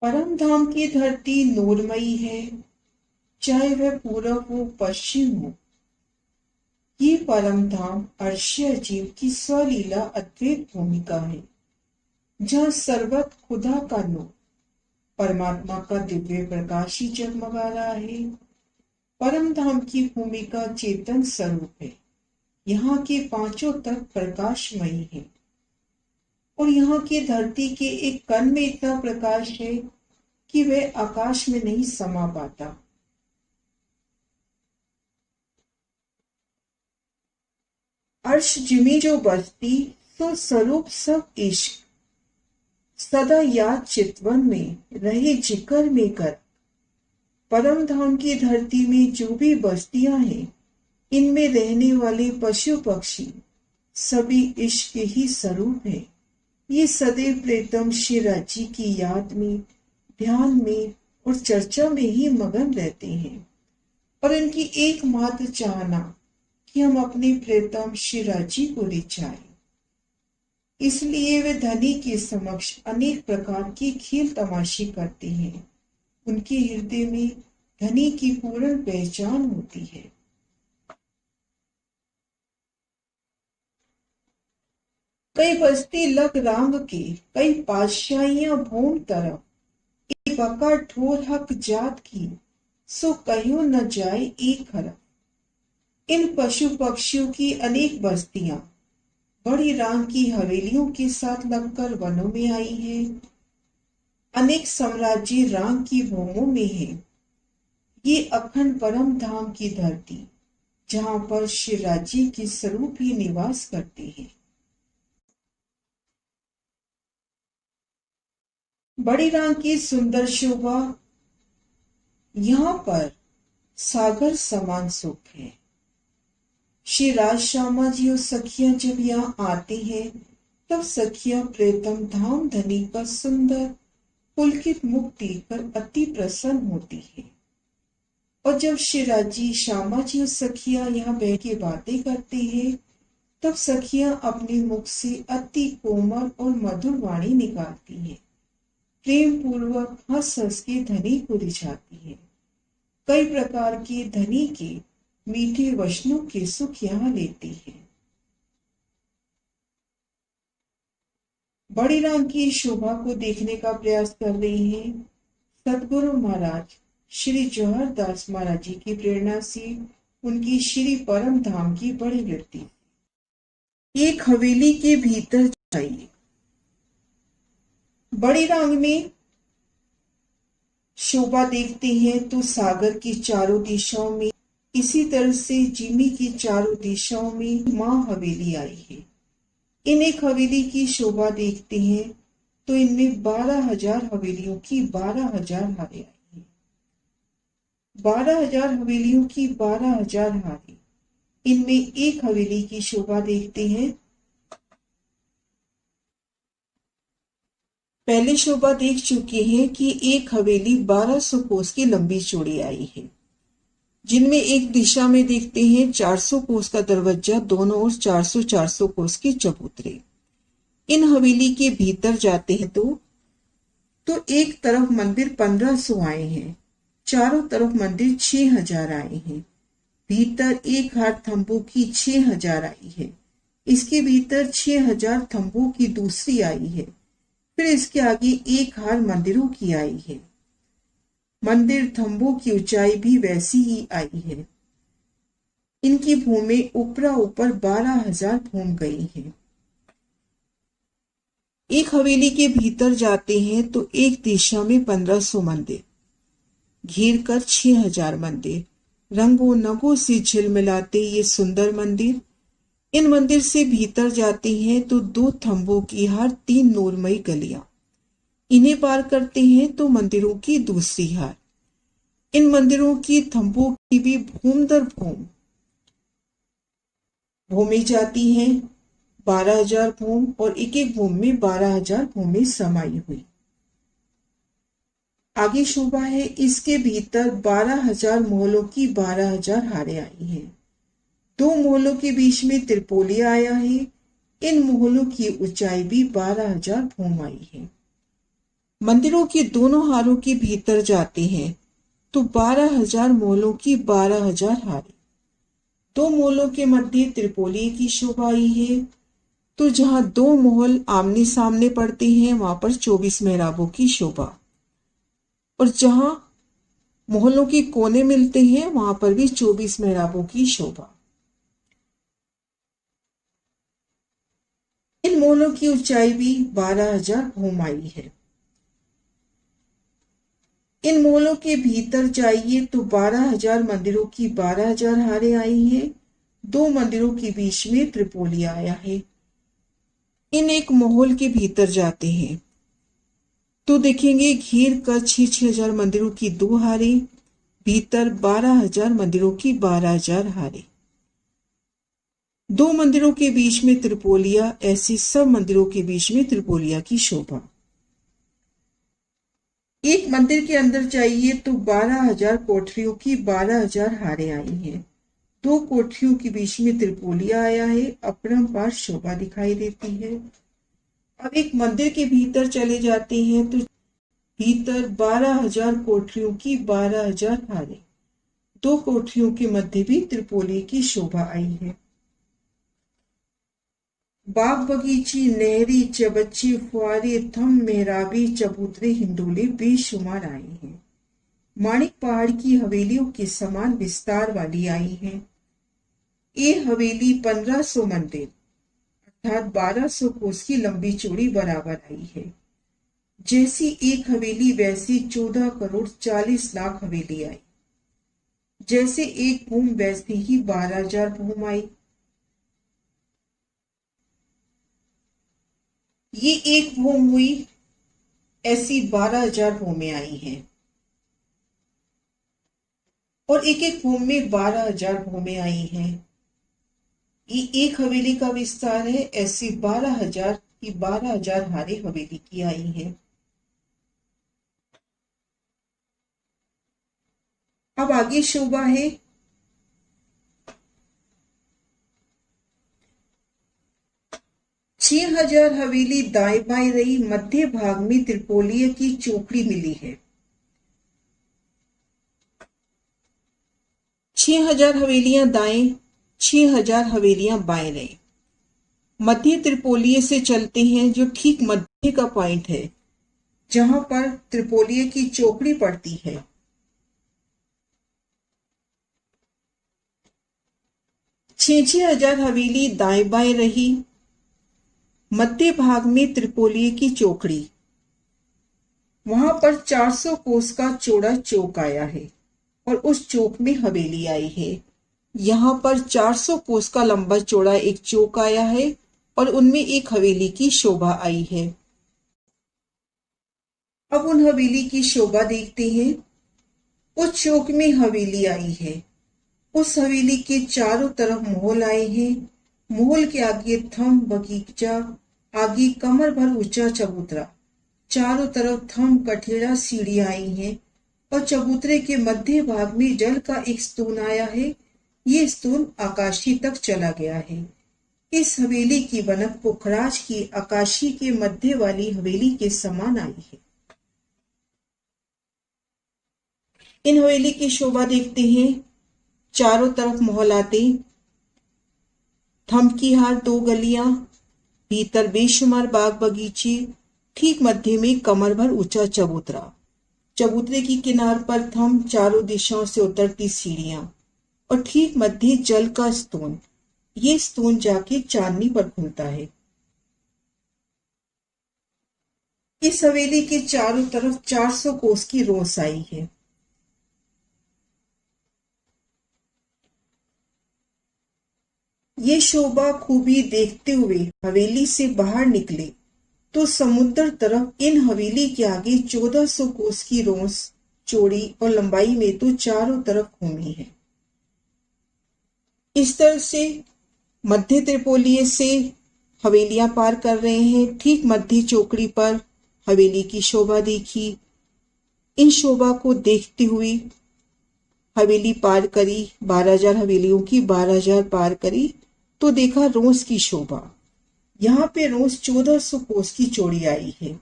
परम धाम की धरती नूरमयी है, चाहे वह पूरब हो पश्चिम हो। ये परम धाम अर्श्य जीव की स्वलीला अद्वैत भूमिका है, जहाँ सर्वत खुदा का नूर, परमात्मा का दिव्य प्रकाश ही जगमगा रहा है। परम धाम की भूमिका चेतन स्वरूप है। यहाँ के पांचों तत्व प्रकाशमयी है और यहाँ की धरती के एक कण में इतना प्रकाश है कि वह आकाश में नहीं समा पाता। अर्श जिमी जो बसती तो स्वरूप सब इश्क, सदा याद चितवन में रहे जिक्र में कर। परम धाम की धरती में जो भी बस्तियां हैं, इनमें रहने वाले पशु पक्षी सभी इश्क के ही स्वरूप है। ये सदैव प्रीतम श्री राज्य की याद में, ध्यान में और चर्चा में ही मगन रहते हैं और इनकी एकमात्र चाहना कि हम अपने प्रीतम श्री राज्य को रिचाएं। इसलिए वे धनी के समक्ष अनेक प्रकार की खेल तमाशे करते हैं। उनके हृदय में धनी की पूर्ण पहचान होती है। कई बस्ती लग रांग के, कई पातशाहियां भूम तरफ, एक बका ठोर हक जात की, सो कहो न जाए एक हरफ। इन पशु पक्षियों की अनेक बस्तियां बड़ी राम की हवेलियों के साथ लगकर वनों में आई हैं। अनेक साम्राज्य राम की भूमों में हैं। ये अखंड परम धाम की धरती, जहां पर श्री राज्य के स्वरूप ही निवास करते हैं। बड़ी राम की सुंदर शोभा, यहाँ पर सागर समान सुख है। श्री राज श्यामा जी और सखियां जब यहाँ आते हैं, तब सखियां प्रीतम धाम धनी का सुंदर पुलकित मुख देखकर अति प्रसन्न होती है। और जब श्री राजी श्यामा जी और सखियां यहाँ बैठ के बातें करते हैं, तब सखियां अपने मुख से अति कोमल और मधुर वाणी निकालती हैं, प्रेम पूर्वक हंस हंस के धनी को रिझाती है। कई प्रकार के धनी के मीठे वचनों के सुख यहाँ लेती है। बड़ी राम की शोभा को देखने का प्रयास कर रही हैं सदगुरु महाराज श्री जौहर दास महाराज जी की प्रेरणा से उनकी श्री परम धाम की बड़ी वृत्ति। एक हवेली के भीतर जाइए। बड़ी रांग में शोभा देखते हैं तो सागर की चारों दिशाओं में, इसी तरह से जिमी की चारों दिशाओं में मां हवेली आई है। इन एक हवेली की शोभा देखते हैं तो इनमें 12,000 हवेलियों की 12,000 हारें आई हैं। 12,000 हवेलियों की 12,000 हारें। इनमें एक हवेली की शोभा देखते हैं। पहले शोभा देख चुके हैं कि एक हवेली 1200 कोस की लंबी चौड़ी आई है, जिनमें एक दिशा में देखते हैं 400 कोस का दरवाजा, दोनों ओर 400-400 कोस की चबूतरे। इन हवेली के भीतर जाते हैं तो एक तरफ मंदिर 1500 आए हैं, चारों तरफ मंदिर 6000 आए हैं। भीतर एक हार थंबों की 6000 आई है। इसके भीतर 6000 थंबों की दूसरी आई है। फिर इसके आगे एक हार मंदिरों की आई है। मंदिर थंबों की ऊंचाई भी वैसी ही आई है। इनकी भूमि ऊपरा ऊपर 12,000 भूम गई है। एक हवेली के भीतर जाते हैं तो एक दिशा में 1500 मंदिर, घेर कर 6000 मंदिर, रंगों नगों से झिलमिलाते ये सुंदर मंदिर। इन मंदिर से भीतर जाते हैं तो 2 थंबों की हार 3 नूरमयी गलियां, इन्हें पार करते हैं तो मंदिरों की दूसरी हार। इन मंदिरों की थंबों की भी भूम दर भूम भूमि जाती हैं, 12,000 भूम, और एक एक भूम में 12,000 भूमि समाई हुई। आगे शोभा है, इसके भीतर 12,000 मोहलों की 12,000 हारें आई हैं। 2 मोहलों के बीच में त्रिपोलिया आया है। इन मोहलों की ऊंचाई भी 12,000 भूम आई है। मंदिरों के दोनों हारों के भीतर जाते हैं तो 12,000 मोहलों की 12,000 हारें। दो मोहलों के मध्य त्रिपोली की शोभा आई है। तो जहां दो मोहल आमने सामने पड़ते हैं वहां पर 24 मेहराबों की शोभा, और जहां मोहल्लों के कोने मिलते हैं वहां पर भी 24 मेहराबों की शोभा। इन मोहल्लों की ऊंचाई भी 12,000 भूमाई है। इन मोहल्लों के भीतर जाइए तो 12,000 मंदिरों की 12,000 हारें आई हैं। दो मंदिरों के बीच में त्रिपोली आया है। इन एक मोहल के भीतर जाते हैं तो देखेंगे घेर कर 6,000 मंदिरों की 2 हारें, भीतर 12,000 मंदिरों की 12,000 हारें। दो मंदिरों के बीच में त्रिपोलिया, ऐसी सब मंदिरों के बीच में त्रिपोलिया की शोभा। एक मंदिर के अंदर जाइए तो 12,000 कोठरियों की 12,000 हारें आई हैं। दो कोठरियों के बीच में त्रिपोलिया आया है, अपरंपार शोभा दिखाई देती है। अब एक मंदिर के भीतर चले जाते हैं तो भीतर 12,000 कोठरियों की 12,000 हारें। दो कोठरियों के मध्य भी त्रिपोली की शोभा आई है। बाग बगीची, नहरी, चबच्चे, फुआरे, थम, मेहराबी, चबूतरे, हिंडोले बेशुमार आए हैं। माणिक पहाड़ की हवेलियों के समान विस्तार वाली आई हैं। ये हवेली 1500 मंदिर अर्थात 1200 कोस की लंबी चौड़ी बराबर आई है। जैसी एक हवेली वैसी 14 करोड़ 40 लाख हवेली आई। जैसे एक भूम वैसी ही 12,000 भूम आई। ये एक भूम हुई, ऐसी 12,000 भूमें आई हैं, और एक एक भूम में 12,000 भूमें आई हैं। ये एक हवेली का विस्तार है, ऐसी 12,000 की 12,000 हारें हवेली की आई हैं। अब आगे शोभा है 6,000 हवेली दाएं बाएं रही, मध्य भाग में त्रिपोलिया की चौकड़ी मिली है। 6,000 हवेलियां दाएं, 6,000 हवेलियां बाएं रही। मध्य त्रिपोलिये से चलते हैं जो ठीक मध्य का पॉइंट है, जहां पर त्रिपोलिये की चौकड़ी पड़ती है। छह हजार हवेली दाएं बाएं रही, मध्य भाग में त्रिपोलिये की चौकड़ी, वहां पर 400 कोस का चौड़ा चौक आया है और उस चौक में हवेली आई है। यहाँ पर 400 कोस का लंबा चौड़ा एक चौक आया है और उनमें एक हवेली की शोभा आई है। अब उन हवेली की शोभा देखते हैं। उस चौक में हवेली आई है। उस हवेली के चारों तरफ महल आए हैं। महल के आगे थम, बगीचा, आगे कमर भर ऊंचा चबूतरा, चारों तरफ थम, कठेड़ा, सीढ़ियां आई हैं और चबूतरे के मध्य भाग में जल का एक स्तून आया है। ये स्तून आकाशी तक चला गया है। इस हवेली की बनक पुखराज की आकाशी के मध्य वाली हवेली के समान आई है। इन हवेली की शोभा देखते हैं। चारों तरफ महल आते, थम की हार 2 गलियां, भीतर बेशुमार बाग बगीचे, ठीक मध्य में कमर भर ऊंचा चबूतरा, चबूतरे की किनार पर थम, चारों दिशाओं से उतरती सीढ़ियां और ठीक मध्य जल का स्तून। ये स्तून जाके चांदनी पर खुलता है। इस हवेली के चारों तरफ 400 कोस की रोस आई है। ये शोभा खूबी देखते हुए हवेली से बाहर निकले तो समुद्र तरफ इन हवेली के आगे 1400 कोस की रोस चौड़ी और लंबाई में तो चारों तरफ घूमी है। इस तरह से मध्य त्रिपोलिये से हवेलियां पार कर रहे हैं। ठीक मध्य चौकड़ी पर हवेली की शोभा देखी। इन शोभा को देखते हुए हवेली पार करी, 12,000 हवेलियों की 12,000 पार करी तो देखा रोस की शोभा। यहाँ पे रोस 1400 कोस की चौड़ी आई है।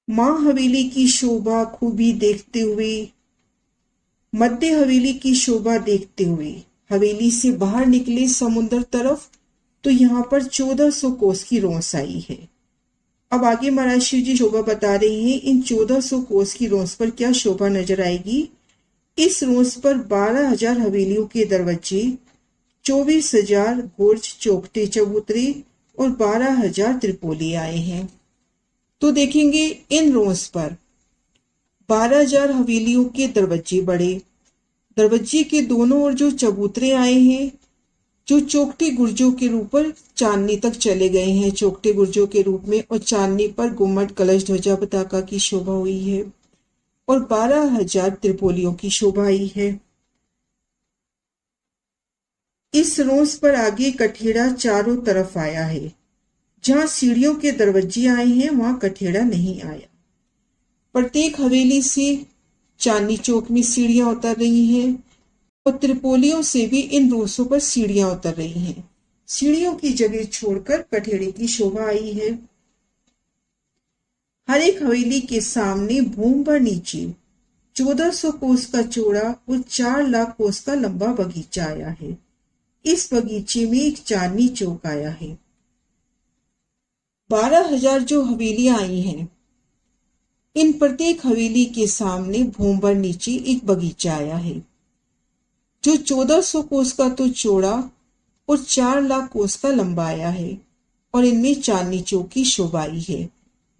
माँ हवेली की शोभा खूबी देखते हुए, मध्य हवेली की शोभा देखते हुए हवेली से बाहर निकले समुद्र तरफ, तो यहाँ पर 1400 कोस की रोंस आई है। अब आगे महाराज शिव जी शोभा बता रहे हैं। इन 1400 कोस की रोंस पर क्या शोभा नजर आएगी। इस रोंस पर 12,000 हवेलियों के दरवाजे, 24,000 गोर्ज चौखटे चबूतरे और 12,000 त्रिपोली आए हैं। तो देखेंगे इन रोंस पर 12,000 हवेलियों के दरवाजे बड़े, दरवाजे के दोनों ओर जो चबूतरे आए हैं, जो चौखटे गुर्जों के रूप पर चांदनी तक चले गए हैं, चौखटे गुर्जों के रूप में, और चांदनी पर गुम्मट कलश ध्वजा पताका की शोभा हुई है, और 12,000 त्रिपोलियों की शोभा आई है। इस रोंस पर आगे कठेड़ा चारों तरफ आया है। जहां सीढ़ियों के दरवाजे आए हैं वहां कठेड़ा नहीं आया। प्रत्येक हवेली से चांदनी चौक में सीढ़ियां उतर रही हैं और त्रिपोलियों से भी इन रोंसों पर सीढ़ियां उतर रही हैं। सीढ़ियों की जगह छोड़कर कठेड़े की शोभा आई है। हर एक हवेली के सामने भूम पर नीचे 1400 कोस का चौड़ा और 4 लाख कोस का लंबा बगीचा आया है। इस बगीचे में एक चांदनी चौक आया है। 12,000 जो हवेलियां आई हैं, इन प्रत्येक हवेली के सामने भूम पर नीचे एक बगीचा आया है, जो 1400 कोस का तो चौड़ा और 4 लाख कोस का लंबा आया है, और इनमें चांदनी चौक की शोभा आई है।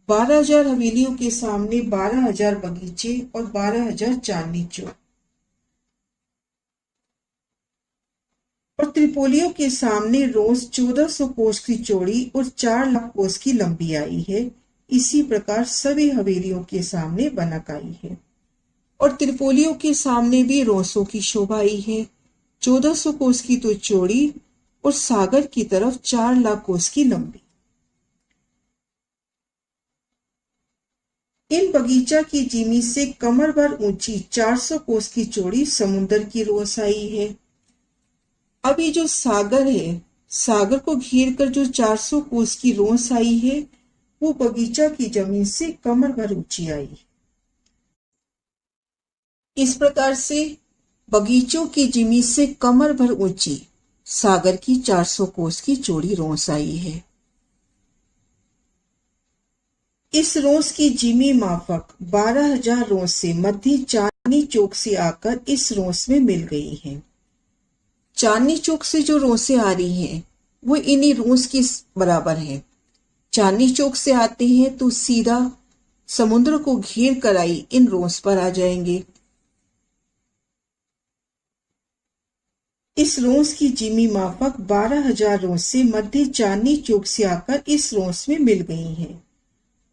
12,000 हवेलियों के सामने 12,000 बगीचे और 12,000 चांदनी चौक, और त्रिपोलियों के सामने रोज 1400 कोस की चौड़ी और 4 लाख कोस की लंबी आई है। इसी प्रकार सभी हवेलियों के सामने बनक आई है, और त्रिपोलियों के सामने भी रोसों की शोभा आई है। 1400 कोस की तो चौड़ी और सागर की तरफ 4 लाख कोस की लंबी। इन बगीचा की जिमी से कमर भर ऊंची 400 कोस की चौड़ी समुद्र की रोस आई है। अब ये जो सागर है, सागर को घेर कर जो 400 कोस की रोस आई है, वो बगीचा की जमीन से कमर भर ऊंची आई। इस प्रकार से बगीचों की जिमी से कमर भर ऊंची सागर की 400 कोस की चौड़ी रोंस आई है। इस रोंस की जिमी माफक 12,000 रोंस से मध्य चांदनी चौक से आकर इस रोंस में मिल गई हैं। चांदनी चौक से जो रोंसें आ रही हैं वो इन्हीं रोंस के बराबर हैं। चांदनी चौक से आते हैं तो सीधा समुद्र को घेर कर आई इन रोंस पर आ जाएंगे। इस रोंस की जिमी माफक 12,000 रोंस से मध्य चांदनी चौक से आकर इस रोंस में मिल गई हैं,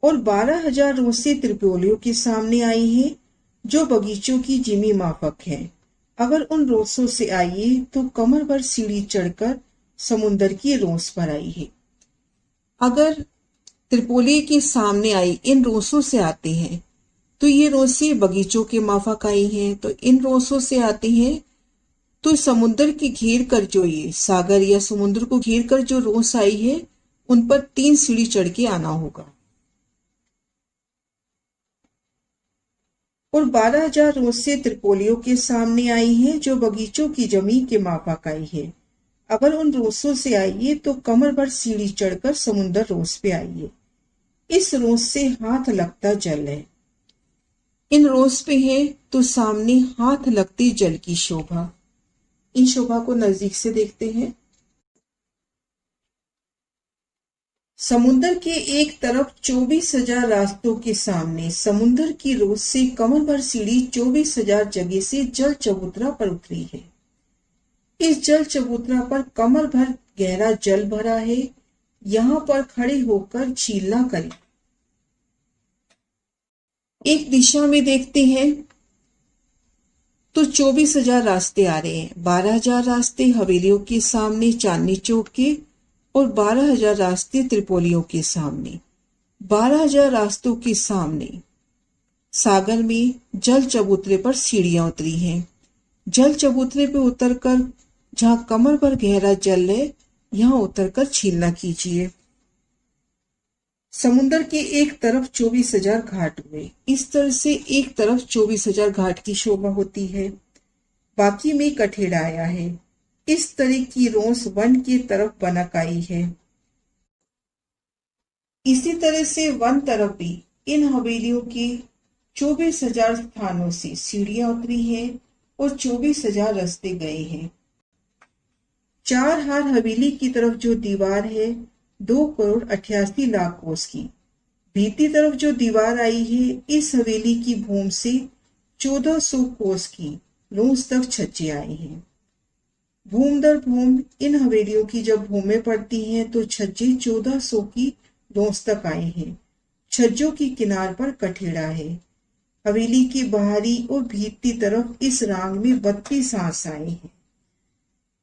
और 12,000 रोंस से त्रिपोलियों के सामने आई हैं, जो बगीचों की जिमी माफक हैं। अगर उन रोंसों से आइए तो कमर भर सीढ़ी चढ़कर समुद्र की रोंस पर आई है। अगर त्रिपोली के सामने आई इन रोंसों से आते हैं तो ये रोंसें बगीचों के माफक आई हैं, तो इन रोंसों से आते हैं तो समुद्र की घेर कर जो ये सागर या समुद्र को घेर कर जो रोंस आई है उन पर 3 सीढ़ी चढ़ के आना होगा। और 12,000 रोंस से त्रिपोलियों के सामने आई हैं, जो बगीचों की जमीन के माफक आई है। अगर उन रोंसों से आइए तो कमर भर सीढ़ी चढ़कर समुद्र रोंस पे आइए। इस रोंस से हाथ लगता जल है। इन रोंस पे है तो सामने हाथ लगती जल की शोभा। इन शोभा को नजदीक से देखते हैं। समुद्र के एक तरफ 24,000 रास्तों के सामने समुद्र की रोज से कमर भर सीढ़ी 24,000 जगह से जल चबूतरा पर उतरी है। इस जल चबूतरा पर कमर भर गहरा जल भरा है। यहाँ पर खड़े होकर झीलना करें। एक दिशा में देखते हैं तो 24,000 रास्ते आ रहे हैं। 12,000 रास्ते हवेलियों के सामने चांदनी चौक के और 12,000 रास्ते त्रिपोलियों के सामने। 12,000 रास्तों के सामने सागर में जल चबूतरे पर सीढ़ियां उतरी हैं। जल चबूतरे पे उतरकर जहां कमर पर गहरा जल है, यहां उतरकर छीलना कीजिए। समुन्दर के एक तरफ 24,000 घाट हुए। इस तरह से एक तरफ 24,000 घाट की शोभा होती है, बाकी में कठेड़ा आया है। इस तरह की रोंस वन की तरफ बनक आई है। इसी तरह से वन तरफ भी इन हवेलियों के 24,000 स्थानों से सीढ़ियां उतरी हैं और 24,000 रास्ते गए हैं। चार हार हवेली की तरफ जो दीवार है 2,88,00,000 कोस की। भीती तरफ जो दीवार आई है इस हवेली की भूमि से 1400 कोस की रूस तक छज्जे आए हैं। भूम दर भूम इन हवेलियों की जब भूमें पड़ती हैं तो छज्जे 1400 की रूस तक आए हैं। छज्जों की किनार पर कठेड़ा है। हवेली की बाहरी और भीतरी तरफ इस रांग में 32 हांस आए हैं।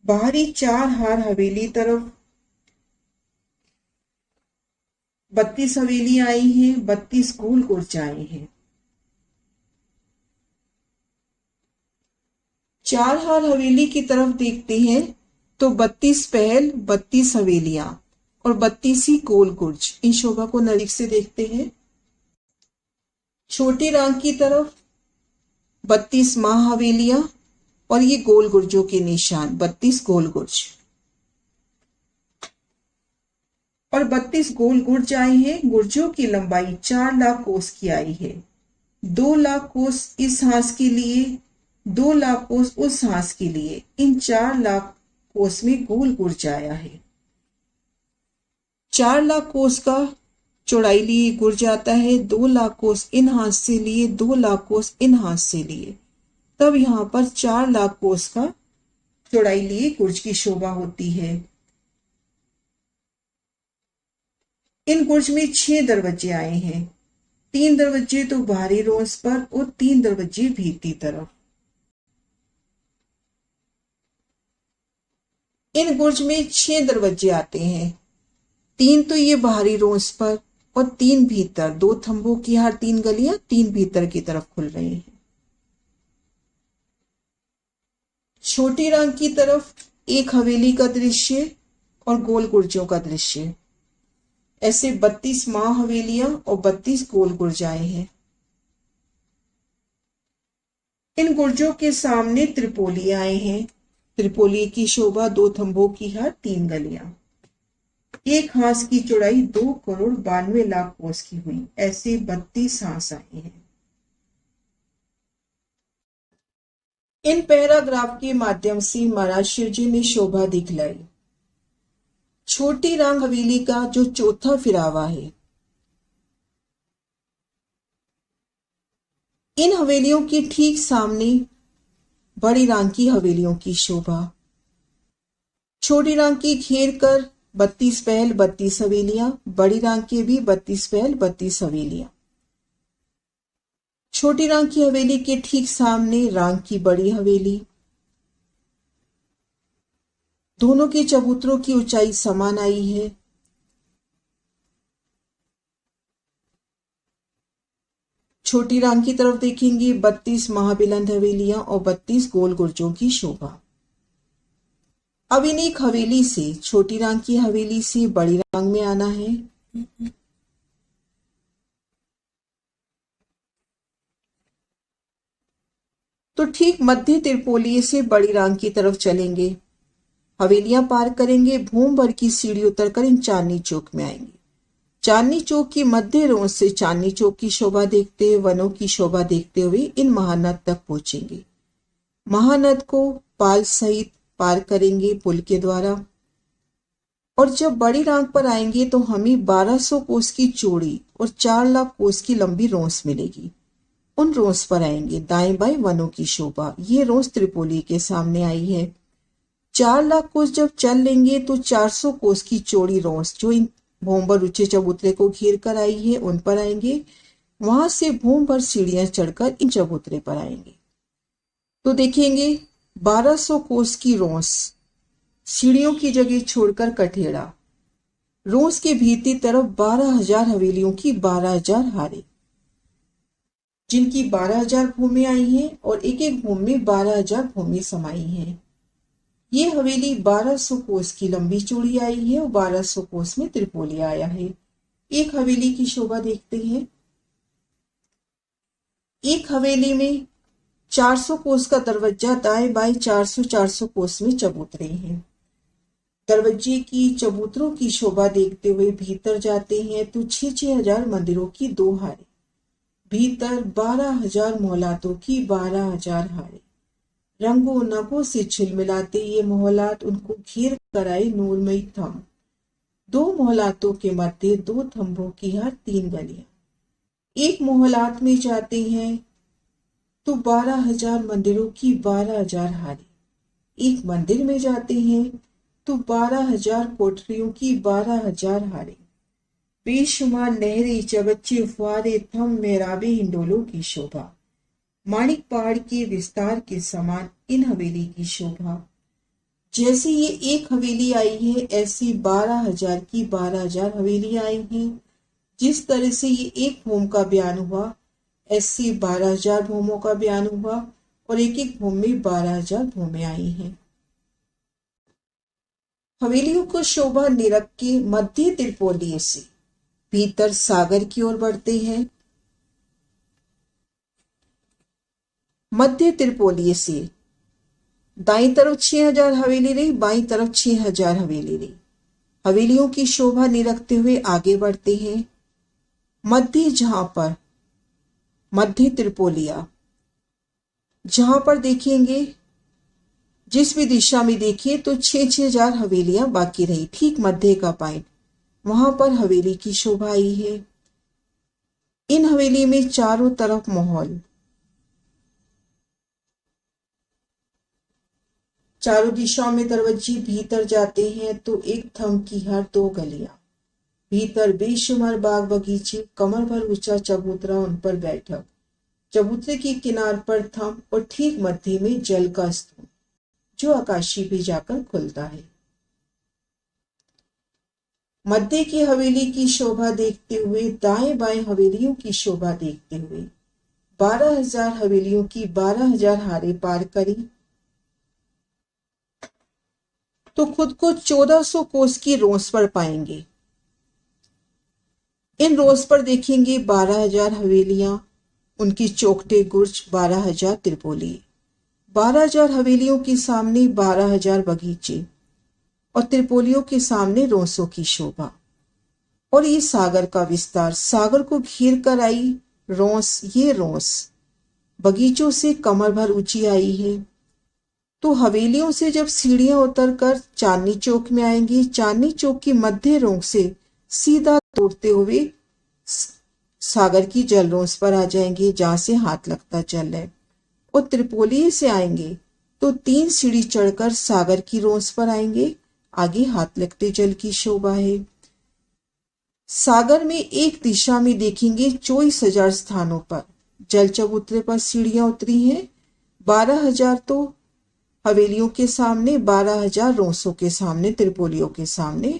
बाहरी चार हार हवेली तरफ 32 हवेलियां आई हैं, 32 गोल गुर्ज आए हैं। चार हार हवेली की तरफ देखते हैं तो 32 पहल, 32 हवेलियां और 32 ही गोल गुर्ज। इन शोभा को नजदीक से देखते हैं। छोटी रांग की तरफ 32 माह हवेलियां और ये गोल गुर्जों के निशान 32 गोल गुर्ज और 32 गोल गुर्ज आए हैं। गुर्जों की लंबाई 4 लाख कोस की आई है। 2 लाख कोस इस हांस के लिए, 2 लाख कोस उस हांस के लिए। इन 4 लाख कोस में गोल गुर्ज आया है। 4 लाख कोस का चौड़ाई लिए गुर्ज आता है। 2 लाख कोस इन हांस से लिए, 2 लाख कोस इन हांस से लिए, तब यहां पर 4 लाख कोस का चौड़ाई लिए गुर्ज की शोभा होती है। इन गुर्ज में 6 दरवाजे आए हैं। 3 दरवाजे तो बाहरी रोंस पर और 3 दरवाजे भीतरी तरफ। इन गुर्ज में 6 दरवाजे आते हैं। 3 तो ये बाहरी रोंस पर और 3 भीतर। 2 थंबों की हर 3 गलियां 3 भीतर की तरफ खुल रही हैं। छोटी रांग की तरफ एक हवेली का दृश्य और गोल गुर्जों का दृश्य। ऐसे 32 माह हवेलियां और 32 गोल गुर्ज आए हैं। इन गुर्जों के सामने त्रिपोली आए हैं। त्रिपोली की शोभा 2 थंबों की हर 3 गलियां। एक हांस की चौड़ाई 2,92,00,000 कोस की हुई। ऐसे 32 हांस आए हैं। इन पैराग्राफ के माध्यम से महाराज शिवजी ने शोभा दिखलाई। छोटी रांग हवेली का जो चौथा फिरावा है, इन हवेलियों के ठीक सामने बड़ी रांग की हवेलियों की शोभा। छोटी रांग की घेर कर 32 पहल 32 हवेलियां, बड़ी रांग के भी 32 पहल 32 हवेलियां। छोटी रांग की हवेली के ठीक सामने रांग की बड़ी हवेली। दोनों के चबूतरों की ऊंचाई समान आई है। छोटी रांग की तरफ देखेंगे 32 महाबिलंद हवेलियां और 32 गोल गुर्जों की शोभा। अब इन एक हवेली से, छोटी रांग की हवेली से बड़ी रांग में आना है। तो ठीक मध्य त्रिपोलिये से बड़ी रांग की तरफ चलेंगे। हवेलियां पार करेंगे, भूम भर की सीढ़ी उतरकर इन चांदनी चौक में आएंगे। चांदनी चौक की मध्य रोड से चांदनी चौक की शोभा देखते हुए, वनों की शोभा देखते हुए इन महानद तक पहुंचेंगे। महानद को पाल सहित पार करेंगे पुल के द्वारा। और जब बड़ी रांग पर आएंगे तो हमें 1200 कोस की चौड़ी और 4 लाख कोस की लंबी रोंस मिलेगी। उन रोंस पर आएंगे। दाएं बाएं वनों की शोभा। ये रोंस त्रिपोली के सामने आई है। 4 लाख कोस जब चल लेंगे तो 400 कोस की चौड़ी रोंस जो इन भूमभर ऊंचे चबूतरे को घेर कर आई है, उन पर आएंगे। वहां से भूमभर सीढ़ियां चढ़कर इन चबूतरे पर आएंगे तो देखेंगे 1200 कोस की रोंस, सीढ़ियों की जगह छोड़कर कठेड़ा। रोंस के भीतरी तरफ 12,000 हवेलियों की 12,000 हारे, जिनकी 12,000 भूमि आई हैं और एक एक भूमि में 12,000 भूमि समाई हैं। ये हवेली 1200 कोस की लंबी चौड़ी आई है और 1200 कोस में त्रिपोली आया है। एक हवेली की शोभा देखते हैं। एक हवेली में 400 कोस का दरवाजा, दाएं बाएं 400 कोस में चबूतरे हैं। दरवाजे की चबूतरों की शोभा देखते हुए भीतर जाते हैं तो 6,000 मंदिरों की 2 हारें, भीतर 12,000 मोहलातों की 12,000 हारें, रंगों नगों से झिलमिलाते ये मोहलात उनको घेर कर आए नूरमयी थंब। 2 मोहलातों के मध्य 2 थंभों की हर 3 गलियां। एक मोहलात में जाते हैं तो 12,000 मंदिरों की 12,000 हारें। एक मंदिर में जाते हैं तो 12,000 कोठरियों की 12,000 हारें। बेशुमार नहरें, चबच्चे, फुआरे, थंब, मेहराबे, हिंडोलों की शोभा। माणिक पहाड़ के विस्तार के समान इन हवेली की शोभा। जैसे ये एक हवेली आई है, ऐसी 12,000 की 12,000 हवेली आई हैं। जिस तरह से ये एक भूम का बयान हुआ, ऐसी 12,000 भूमों का बयान हुआ और एक एक भूम में 12,000 भूमें आई हैं। हवेलियों को शोभा निरख के मध्य त्रिपोलीय से भीतर सागर की ओर बढ़ते हैं। मध्य त्रिपोलीय से दाईं तरफ 6,000 हवेली रही, बाईं तरफ 6,000 हवेली रही। हवेलियों की शोभा निरखते हुए आगे बढ़ते हैं। मध्य, जहां पर मध्य त्रिपोलिया, जहां पर देखेंगे जिस भी दिशा में देखिए तो 6,000 हवेलियां बाकी रही। ठीक मध्य का पॉइंट, वहां पर हवेली की शोभा आई है। इन हवेली में चारों तरफ माहौल, चारों दिशाओं में दरवाजे। भीतर जाते हैं तो एक थंब की हर 2 गलियां। भीतर बेशुमार बाग बगीचे, कमर भर ऊंचा चबूतरा, उन पर बैठक। चबूतरे के किनार पर थंब और ठीक मध्य में जल का स्तूप जो आकाशी भी जाकर खुलता है। मध्य की हवेली की शोभा देखते हुए दाएं बाएं हवेलियों की शोभा देखते हुए 12,000 हवेलियों की 12,000 हारें पार करी तो खुद को 1,400 कोस की रोस पर पाएंगे। इन रोस पर देखेंगे 12,000 हवेलियां, उनकी चौखटे गुर्ज, 12,000 त्रिपोली। 12,000 हवेलियों के सामने 12,000 बगीचे और त्रिपोलियों के सामने रोसों की शोभा। और ये सागर का विस्तार, सागर को घेर कर आई रोस। ये रोस बगीचों से कमर भर ऊंची आई है। तो हवेलियों से जब सीढ़ियां उतरकर चांदनी चौक में आएंगी, चांदनी चौक की मध्य रोंग से सीधा तोड़ते हुए सागर की जल रोस पर आ जाएंगे, जहां से हाथ लगता जल है। और त्रिपोली से आएंगे तो 3 सीढ़ी चढ़कर सागर की रोस पर आएंगे, आगे हाथ लगते जल की शोभा है। सागर में एक दिशा में देखेंगे 24,000 स्थानों पर जल चबूतरे पर सीढ़ियां उतरी हैं। 12,000 तो हवेलियों के सामने, 12,000 रोसों के सामने, त्रिपोलियों के सामने।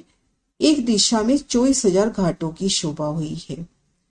एक दिशा में 24,000 घाटों की शोभा हुई है।